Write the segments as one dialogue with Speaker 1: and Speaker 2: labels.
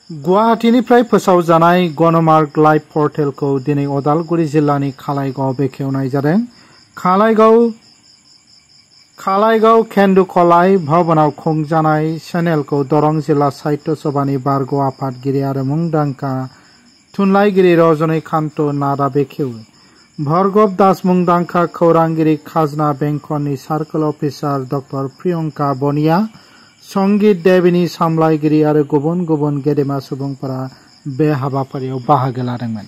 Speaker 1: गुवाहाटीनिफ्राय फोसावजानाय गणमार्ग लाइभ पर्टेलखौ दिनै उदालगुरि जिल्लानि खालाइगाव बेखेवनाय जादों। खालाइगाव केन्दुखलाई भवनाव खुंजानाय चेनेलखौ दरं जिल्ला साहित्य सभानि बारग' आफादगिरि आरो मुंदांखा थुनलाइगिरि रजनीकान्त नाथआ बेखेवो। भर्गव दास मुंदांखा खौरांगिरि खाजना बेंखननि सार्कल अफिसार डक्टर प्रियंका बनिया संगीत देवीनि सामलायगिरि आरो गुबुन गुबुन गेदेमा सुबुंफोरा बे हाबाफारियाव बाहागो लादोंमोन।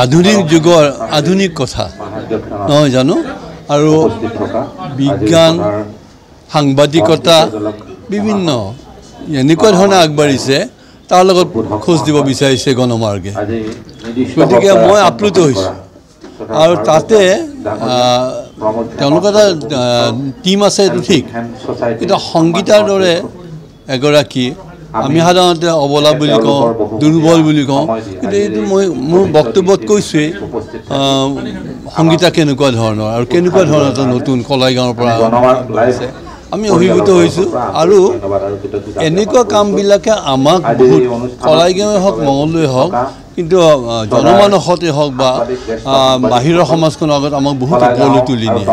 Speaker 2: आधुनिक जुगर आधुनिक कथा নহয় জানো আৰু বিজ্ঞান সাংবাদিকতা বিভিন্ন এনেকুৱা ধৰণে আগবাঢ়িছে তাৰ লগত খোজ দিব বিচাৰিছে গণমাৰ্গে। গতিকে মই আপ্লুত হৈছোঁ আৰু তাতে তেওঁলোকৰ এটা টিম আছে, এইটো ঠিক, কিন্তু সংগীতাৰ দৰে এগৰাকী আমি সাধাৰণতে অবলা বুলি কওঁ, দুৰ্বল বুলি কওঁ, কিন্তু এইটো মই মোৰ বক্তব্যত কৈছোঁৱেই সংগীতা কেনেকুৱা ধৰণৰ আৰু কেনেকুৱা ধৰণৰ এটা নতুন কলাইগাঁৱৰ পৰা আমি অভিভূত হৈছোঁ। আৰু এনেকুৱা কামবিলাকে আমাক বহুত কলাইগাঁৱে হওক মঙলদৈ হওক কিন্তু জনমানসতে হওক বা বাহিৰৰ সমাজখনৰ আগত আমাক বহুত ওপৰলৈ তুলি নিয়ে।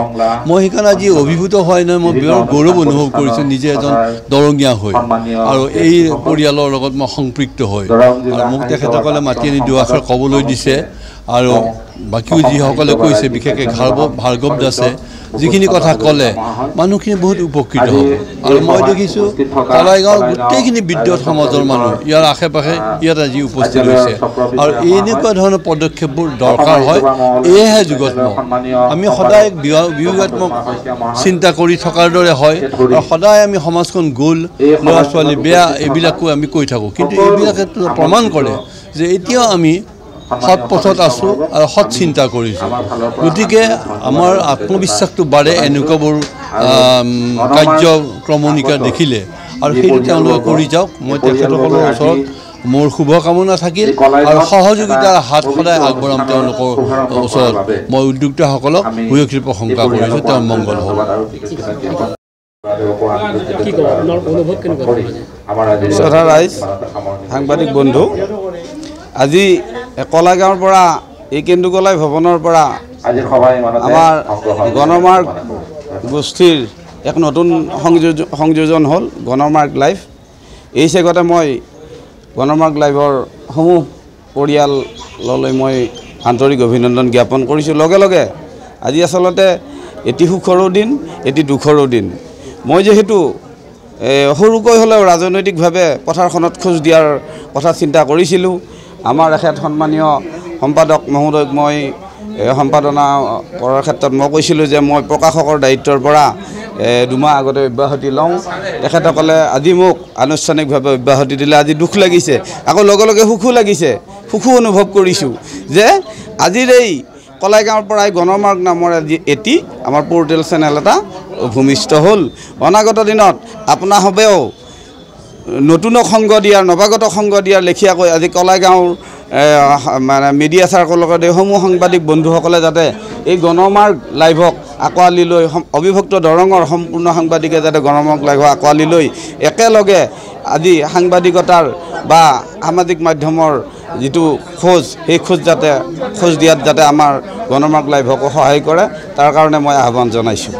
Speaker 2: মই সেইকাৰণে আজি অভিভূত হোৱাই নহয়, মই বৰ গৌৰৱ অনুভৱ কৰিছোঁ নিজে এজন দৰঙীয়া হৈ আৰু এই পৰিয়ালৰ লগত মই সম্পৃক্ত হৈ। আৰু মোক তেখেতসকলে মাতি আনি দুআষাৰ ক'বলৈ দিছে আৰু বাকীও যিসকলে কৈছে, বিশেষকৈ ভাৰ্গৱ দাসে যিখিনি কথা ক'লে মানুহখিনি বহুত উপকৃত হ'ব। আৰু মই দেখিছোঁ কলাইগাঁৱৰ গোটেইখিনি বিদ্যুৎ সমাজৰ মানুহ ইয়াৰ আশে পাশে ইয়াত আজি উপস্থিত হৈছে আৰু এনেকুৱা ধৰণৰ পদক্ষেপবোৰ দৰকাৰ হয়। এয়েহে যুগাত্মক। আমি সদায় বিয়োগাত্মক চিন্তা কৰি থকাৰ দৰে হয় আৰু সদায় আমি সমাজখন গ'ল, ল'ৰা ছোৱালী বেয়া, এইবিলাকো আমি কৈ থাকোঁ, কিন্তু এইবিলাকে প্ৰমাণ কৰে যে এতিয়াও আমি সৎ পথত আছোঁ আৰু সৎ চিন্তা কৰিছোঁ। গতিকে আমাৰ আত্মবিশ্বাসটো বাঢ়ে এনেকুৱাবোৰ কাৰ্যক্ৰমণিকা দেখিলে, আৰু সেইটো তেওঁলোকে কৰি যাওক। মই তেখেতসকলৰ ওচৰত মোৰ শুভকামনা থাকিল আৰু সহযোগিতাৰ হাত সদায় আগবঢ়াম তেওঁলোকৰ ওচৰত। মই উদ্যোক্তাসকলক ভূয়সী প্ৰশংসা কৰিছোঁ, তেওঁৰ মংগল হ'ল।
Speaker 3: শ্ৰদ্ধা ৰাইজ, সাংবাদিক বন্ধু, আজি কলাইগাঁৱৰ পৰা এই কেন্দুকলাই ভৱনৰ পৰা আমাৰ গণমাৰ্গ গোষ্ঠীৰ এক নতুন সংযোজন হ'ল গণমাৰ্গ লাইভ। এই চেগতে মই গণমাৰ্গ লাইভৰ সমূহ পৰিয়াললৈ মই আন্তৰিক অভিনন্দন জ্ঞাপন কৰিছোঁ। লগে লগে আজি আচলতে এটি সুখৰো দিন, এটি দুখৰো দিন। মই যিহেতু সৰুকৈ হ'লেও ৰাজনৈতিকভাৱে পথাৰখনত খোজ দিয়াৰ কথা চিন্তা কৰিছিলোঁ। আমাৰ এখেত সন্মানীয় সম্পাদক মহোদয়ক মই সম্পাদনা কৰাৰ ক্ষেত্ৰত মই কৈছিলোঁ যে মই প্ৰকাশকৰ দায়িত্বৰ পৰা 2 মাহ আগতে অব্যাহতি লওঁ। তেখেতসকলে আজি মোক আনুষ্ঠানিকভাৱে অব্যাহতি দিলে। আজি দুখ লাগিছে, আকৌ লগে লগে সুখো লাগিছে, সুখো অনুভৱ কৰিছোঁ যে আজিৰ এই কলাইগাঁৱৰ পৰাই গণমাৰ্গ নামৰ এটি আমাৰ পৰ্টেল চেনেল এটা ভূমিষ্ঠ হ'ল। অনাগত দিনত আপোনাসবেও নতুনক সংগ দিয়াৰ, নৱাগত সংগ দিয়াৰ লেখীয়াকৈ আজি কলাইগাঁৱৰ মানে মিডিয়া চাৰ্কলৰ সমূহ সাংবাদিক বন্ধুসকলে যাতে এই গণমাৰ্গ লাইভক আঁকোৱালি লৈ, অবিভক্ত দৰঙৰ সম্পূৰ্ণ সাংবাদিকে যাতে গণমাৰ্গ লাইভক আঁকোৱালি লৈ একেলগে আজি সাংবাদিকতাৰ বা সামাজিক মাধ্যমৰ যিটো খোজ, সেই খোজ দিয়াত যাতে আমাৰ গণমাৰ্গ লাইভকো সহায় কৰে, তাৰ কাৰণে মই আহ্বান জনাইছোঁ।